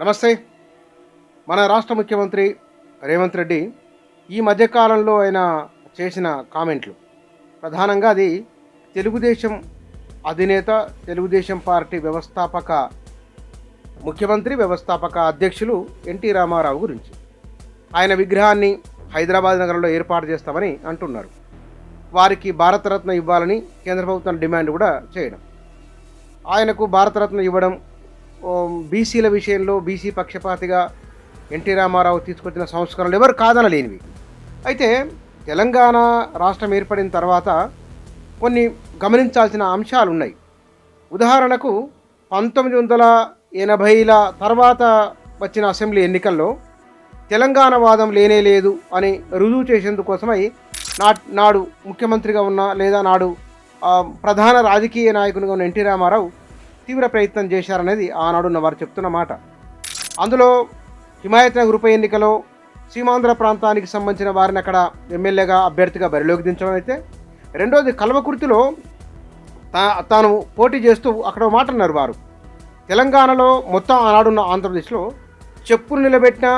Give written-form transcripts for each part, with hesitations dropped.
నమస్తే. మన రాష్ట్ర ముఖ్యమంత్రి రేవంత్ రెడ్డి ఈ మధ్యకాలంలో ఆయన చేసిన కామెంట్లు ప్రధానంగా అది తెలుగుదేశం అధినేత, తెలుగుదేశం పార్టీ వ్యవస్థాపక అధ్యక్షులు ఎన్టీ రామారావు గురించి. ఆయన విగ్రహాన్ని హైదరాబాద్ నగరంలో ఏర్పాటు చేస్తామని అంటున్నారు. వారికి భారతరత్న ఇవ్వాలని కేంద్ర ప్రభుత్వం డిమాండ్ కూడా చేయడం, ఆయనకు భారతరత్న ఇవ్వడం, బీసీల విషయంలో బీసీ పక్షపాతిగా ఎన్టీ రామారావు తీసుకొచ్చిన సంస్కరణలు ఎవరు కాదనలేనివి. అయితే తెలంగాణ రాష్ట్రం ఏర్పడిన తర్వాత కొన్ని గమనించాల్సిన అంశాలు ఉన్నాయి. ఉదాహరణకు 1980ల తర్వాత వచ్చిన అసెంబ్లీ ఎన్నికల్లో తెలంగాణ వాదం లేనే లేదు అని రుజువు చేసేందుకోసమై నాడు ముఖ్యమంత్రిగా ఉన్న లేదా నాడు ప్రధాన రాజకీయ నాయకునిగా ఉన్న ఎన్టీ రామారావు తీవ్ర ప్రయత్నం చేశారనేది ఆనాడున్న వారు చెప్తున్న మాట. అందులో హిమాయత్ నగర్ ఉప ఎన్నికలో సీమాంధ్ర ప్రాంతానికి సంబంధించిన వారిని అక్కడ ఎమ్మెల్యేగా అభ్యర్థిగా బరిలోకి దించడం అయితే, రెండోది కల్వకుర్తిలో తాను పోటీ చేస్తూ అక్కడ మాట అన్నారు వారు. తెలంగాణలో మొత్తం ఆనాడున్న ఆంధ్రప్రదేశ్లో చెప్పులు నిలబెట్టిన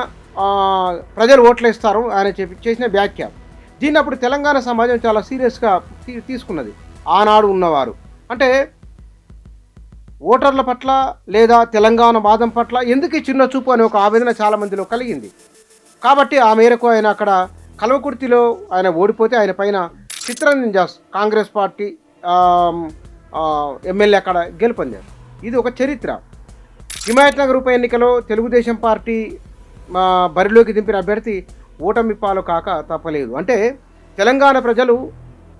ప్రజలు ఓట్లేస్తారు ఆయన చేసిన వ్యాఖ్య. దీన్ని అప్పుడు తెలంగాణ సమాజం చాలా సీరియస్గా తీసుకున్నది. ఆనాడు ఉన్నవారు అంటే ఓటర్ల పట్ల లేదా తెలంగాణ వాదం పట్ల ఎందుకు చిన్న చూపు అనే ఒక ఆవేదన చాలామందిలో కలిగింది. కాబట్టి ఆ మేరకు ఆయన అక్కడ కల్వకుర్తిలో ఆయన ఓడిపోతే ఆయన పైన చిత్రంజన్ దాస్ కాంగ్రెస్ పార్టీ ఎమ్మెల్యే అక్కడ గెలుపొందారు. ఇది ఒక చరిత్ర. హిమాయత్ నగర్ ఉప ఎన్నికలో తెలుగుదేశం పార్టీ బరిలోకి దింపిన అభ్యర్థి ఓటమి పాలు కాక తప్పలేదు. అంటే తెలంగాణ ప్రజలు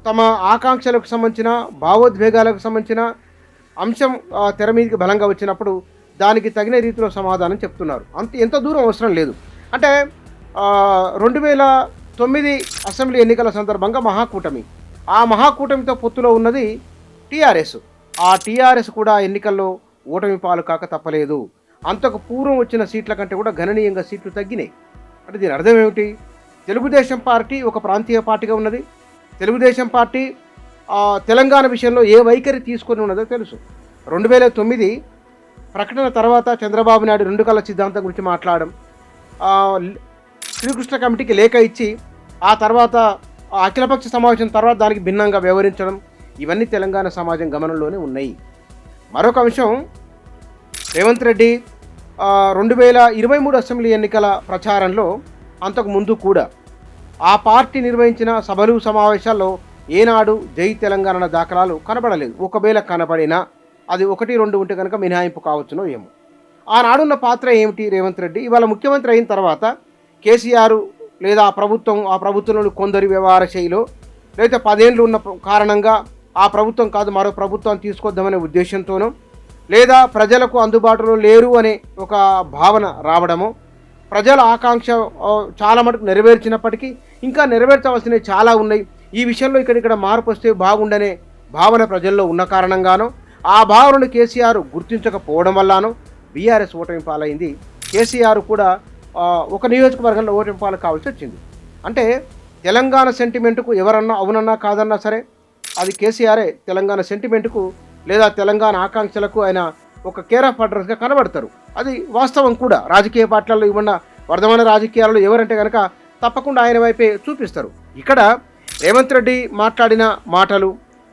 తమ ఆకాంక్షలకు సంబంధించిన భావోద్వేగాలకు సంబంధించిన అంశం తెర మీదకి బలంగా వచ్చినప్పుడు దానికి తగిన రీతిలో సమాధానం చెప్తున్నారు. ఎంత దూరం అవసరం లేదు. అంటే 2009 అసెంబ్లీ ఎన్నికల సందర్భంగా మహాకూటమి, ఆ మహాకూటమితో పొత్తులో ఉన్నది టీఆర్ఎస్. ఆ టీఆర్ఎస్ కూడా ఎన్నికల్లో ఓటమి పాలు కాక తప్పలేదు. అంతకు పూర్వం వచ్చిన సీట్ల కంటే కూడా గణనీయంగా సీట్లు తగ్గినాయి. అంటే దీని అర్థం ఏమిటి? తెలుగుదేశం పార్టీ ఒక ప్రాంతీయ పార్టీగా ఉన్నది. తెలుగుదేశం పార్టీ తెలంగాణ విషయంలో ఏ వైఖరి తీసుకొని ఉన్నదో తెలుసు. 2009 ప్రకటన తర్వాత చంద్రబాబు నాయుడు 2 కళ్ళ సిద్ధాంతం గురించి మాట్లాడడం, శ్రీకృష్ణ కమిటీకి లేఖ ఇచ్చి ఆ తర్వాత అఖిలపక్ష సమావేశం తర్వాత దానికి భిన్నంగా వ్యవహరించడం, ఇవన్నీ తెలంగాణ సమాజం గమనంలోనే ఉన్నాయి. మరొక అంశం, రేవంత్ రెడ్డి 2023 అసెంబ్లీ ఎన్నికల ప్రచారంలో అంతకు ముందు కూడా ఆ పార్టీ నిర్వహించిన సభలు సమావేశాల్లో ఏనాడు జై తెలంగాణ దాఖలాలు కనబడలేదు. ఒకవేళ కనబడినా అది 1-2 ఉంటే కనుక మినహాయింపు కావచ్చునో ఏమో. ఆనాడున్న పాత్ర ఏమిటి రేవంత్ రెడ్డి? ఇవాళ ముఖ్యమంత్రి అయిన తర్వాత కేసీఆర్ లేదా ఆ ప్రభుత్వంలోని కొందరి వ్యవహార శైలిలో లేదా 10 ఏళ్ళు ఉన్న కారణంగా ఆ ప్రభుత్వం కాదు మరో ప్రభుత్వాన్ని తీసుకొద్దామనే ఉద్దేశంతోనో లేదా ప్రజలకు అందుబాటులో లేరు అనే ఒక భావన రావడమో, ప్రజల ఆకాంక్ష చాలా మటుకు నెరవేర్చినప్పటికీ ఇంకా నెరవేర్చవలసినవి చాలా ఉన్నాయి, ఈ విషయంలో ఇక్కడ మార్పు వస్తే బాగుండనే భావన ప్రజల్లో ఉన్న కారణంగానో, ఆ భావనను కేసీఆర్ గుర్తించకపోవడం వల్లనో బీఆర్ఎస్ ఓటమి పాలైంది. కేసీఆర్ కూడా ఒక నియోజకవర్గంలో ఓటమి పాలు కావాల్సి వచ్చింది. అంటే తెలంగాణ సెంటిమెంటుకు ఎవరన్నా అవునన్నా కాదన్నా సరే అది కేసీఆరే తెలంగాణ సెంటిమెంటుకు లేదా తెలంగాణ ఆకాంక్షలకు ఆయన ఒక కేర్ ఆఫ్ అడ్రస్గా కనబడతారు. అది వాస్తవం కూడా. రాజకీయ పార్టీలలో ఇవ్వన్న వర్ధమాన రాజకీయాలలో ఎవరంటే కనుక తప్పకుండా ఆయన వైపే చూపిస్తారు. ఇక్కడ రేవంత్ రెడ్డి మాట్లాడిన మాటలు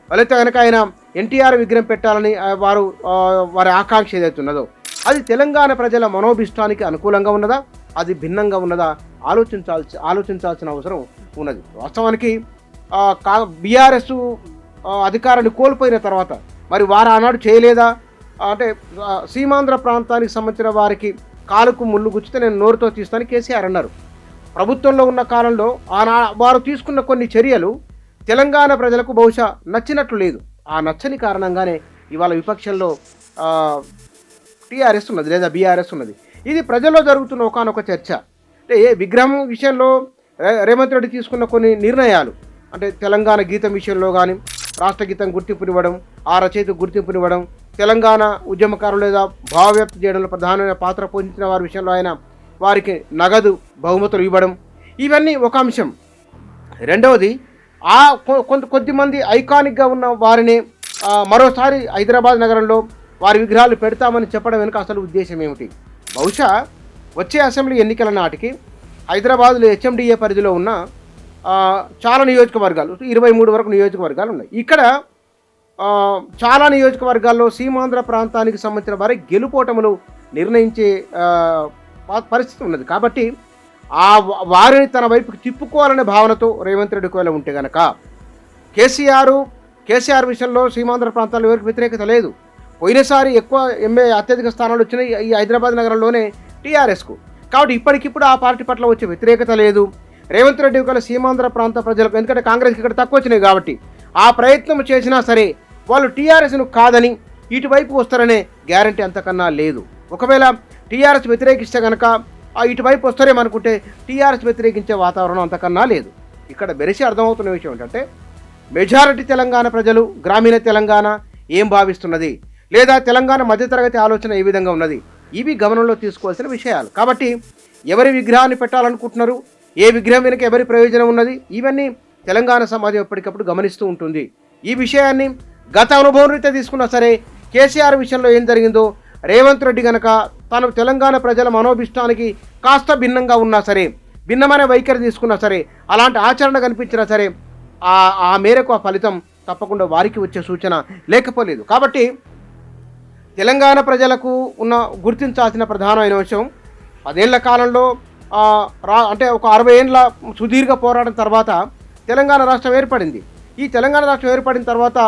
అయితే కనుక ఆయన ఎన్టీఆర్ విగ్రహం పెట్టాలని వారి ఆకాంక్ష ఏదైతున్నదో అది తెలంగాణ ప్రజల మనోభిష్టానికి అనుకూలంగా ఉన్నదా, అది భిన్నంగా ఉన్నదా ఆలోచించాల్సిన అవసరం ఉన్నది. వాస్తవానికి బీఆర్ఎస్ అధికారాన్ని కోల్పోయిన తర్వాత మరి వారు ఆనాడు చేయలేదా అంటే సీమాంధ్ర ప్రాంతానికి సంబంధించిన వారికి కాలుకు ముళ్ళు గుచ్చితే నేను నోరుతో తీస్తాను కేసీఆర్ అన్నారు. ప్రభుత్వంలో ఉన్న కాలంలో వారు తీసుకున్న కొన్ని చర్యలు తెలంగాణ ప్రజలకు బహుశా నచ్చినట్లు లేదు. ఆ నచ్చని కారణంగానే ఇవాళ విపక్షంలో టీఆర్ఎస్ ఉన్నది లేదా బీఆర్ఎస్ ఉన్నది. ఇది ప్రజల్లో జరుగుతున్న ఒకానొక చర్చ. అంటే విగ్రహం విషయంలో రేవంత్ రెడ్డి తీసుకున్న కొన్ని నిర్ణయాలు, అంటే తెలంగాణ గీతం విషయంలో కానీ రాష్ట్ర గీతం గుర్తింపునివ్వడం, ఆ రచయిత గుర్తింపునివ్వడం, తెలంగాణ ఉద్యమకారులు లేదా భావవ్యాప్తి చేయడంలో ప్రధానమైన పాత్ర పోషించిన వారి విషయంలో ఆయన వారికి నగదు బహుమతులు ఇవ్వడం, ఇవన్నీ ఒక అంశం. రెండవది కొద్దిమంది ఐకానిక్గా ఉన్న వారిని మరోసారి హైదరాబాద్ నగరంలో వారి విగ్రహాలు పెడతామని చెప్పడం వెనుక అసలు ఉద్దేశం ఏమిటి? బహుశా వచ్చే అసెంబ్లీ ఎన్నికల నాటికి హైదరాబాద్లో హెచ్ఎండిఏ పరిధిలో ఉన్న చాలా నియోజకవర్గాలు 23 వరకు నియోజకవర్గాలు ఉన్నాయి. ఇక్కడ చాలా నియోజకవర్గాల్లో సీమాంధ్ర ప్రాంతానికి సంబంధించిన వారి గెలుపోటములు నిర్ణయించే పరిస్థితి ఉన్నది. కాబట్టి వారిని తన వైపుకి తిప్పుకోవాలనే భావనతో రేవంత్ రెడ్డి ఒకవేళ ఉంటే కనుక కేసీఆర్ విషయంలో సీమాంధ్ర ప్రాంతాల్లో ఎవరికి వ్యతిరేకత లేదు. పోయినసారి ఎక్కువ అత్యధిక స్థానాలు వచ్చినాయి ఈ హైదరాబాద్ నగరంలోనే టీఆర్ఎస్కు. కాబట్టి ఇప్పటికిప్పుడు ఆ పార్టీ పట్ల వచ్చే వ్యతిరేకత లేదు. రేవంత్ రెడ్డి ఒకవేళ సీమాంధ్ర ప్రాంత ప్రజలకు, ఎందుకంటే కాంగ్రెస్కి ఇక్కడ తక్కువ వచ్చినాయి కాబట్టి ఆ ప్రయత్నం చేసినా సరే వాళ్ళు టీఆర్ఎస్ను కాదని ఇటువైపు వస్తారనే గ్యారంటీ అంతకన్నా లేదు. ఒకవేళ టీఆర్ఎస్ వ్యతిరేకిస్తే కనుక ఇటువైపు వస్తారేమనుకుంటే టీఆర్ఎస్ వ్యతిరేకించే వాతావరణం అంతకన్నా లేదు. ఇక్కడ బెరిసి అర్థమవుతున్న విషయం ఏంటంటే మెజారిటీ తెలంగాణ ప్రజలు, గ్రామీణ తెలంగాణ ఏం భావిస్తున్నది, లేదా తెలంగాణ మధ్యతరగతి ఆలోచన ఏ విధంగా ఉన్నది, ఇవి గమనంలో తీసుకోవాల్సిన విషయాలు. కాబట్టి ఎవరి విగ్రహాన్ని పెట్టాలనుకుంటున్నారు, ఏ విగ్రహం వెనుక ఎవరి ప్రయోజనం ఉన్నది, ఇవన్నీ తెలంగాణ సమాజం ఎప్పటికప్పుడు గమనిస్తూ ఉంటుంది. ఈ విషయాన్ని గత అనుభవం రీత్యా తీసుకున్నా సరే కేసీఆర్ విషయంలో ఏం జరిగిందో రేవంత్ రెడ్డి కనుక తాను తెలంగాణ ప్రజల మనోభిష్టానికి కాస్త భిన్నంగా ఉన్నా సరే, భిన్నమైన వైఖరి తీసుకున్నా సరే, అలాంటి ఆచరణ కనిపించినా సరే ఆ మేరకు ఆ ఫలితం తప్పకుండా వారికి వచ్చే సూచన లేకపోలేదు. కాబట్టి తెలంగాణ ప్రజలకు గుర్తించాల్సిన ప్రధానమైన విషయం 10 ఏళ్ల కాలంలో అంటే ఒక 60 ఏళ్ళ సుదీర్ఘ పోరాటం తర్వాత తెలంగాణ రాష్ట్రం ఏర్పడింది. ఈ తెలంగాణ రాష్ట్రం ఏర్పడిన తర్వాత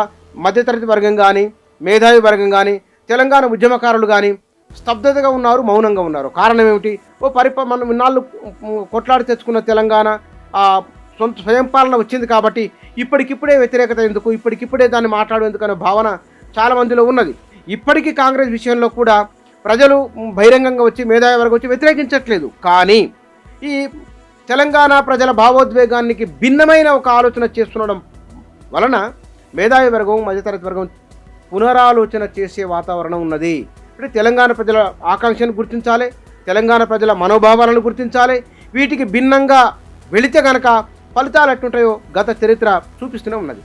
మధ్యతరగతి వర్గం కానీ, మేధావి వర్గం కానీ, తెలంగాణ ఉద్యమకారులు కానీ స్తబ్దతగా ఉన్నారు, మౌనంగా ఉన్నారు. కారణం ఏమిటి? మనం ఇన్నాళ్ళు కొట్లాడి తెచ్చుకున్న తెలంగాణ స్వయం పాలన వచ్చింది కాబట్టి ఇప్పటికిప్పుడే వ్యతిరేకత ఎందుకు, ఇప్పటికిప్పుడే దాన్ని మాట్లాడేందుకు అనే భావన చాలామందిలో ఉన్నది. ఇప్పటికీ కాంగ్రెస్ విషయంలో కూడా ప్రజలు బహిరంగంగా వచ్చి, మేధావి వర్గం వచ్చి వ్యతిరేకించట్లేదు. కానీ ఈ తెలంగాణ ప్రజల భావోద్వేగానికి భిన్నమైన ఒక ఆలోచన చేస్తుండడం వలన మేధావి వర్గం, మధ్యతరగతి వర్గం పునరాలోచన చేసే వాతావరణం ఉన్నది. అంటే తెలంగాణ ప్రజల ఆకాంక్షను గుర్తించాలి, తెలంగాణ ప్రజల మనోభావాలను గుర్తించాలి. వీటికి భిన్నంగా వెళితే కనుక ఫలితాలు ఎట్లుంటాయో గత చరిత్ర చూపిస్తూనే ఉన్నది.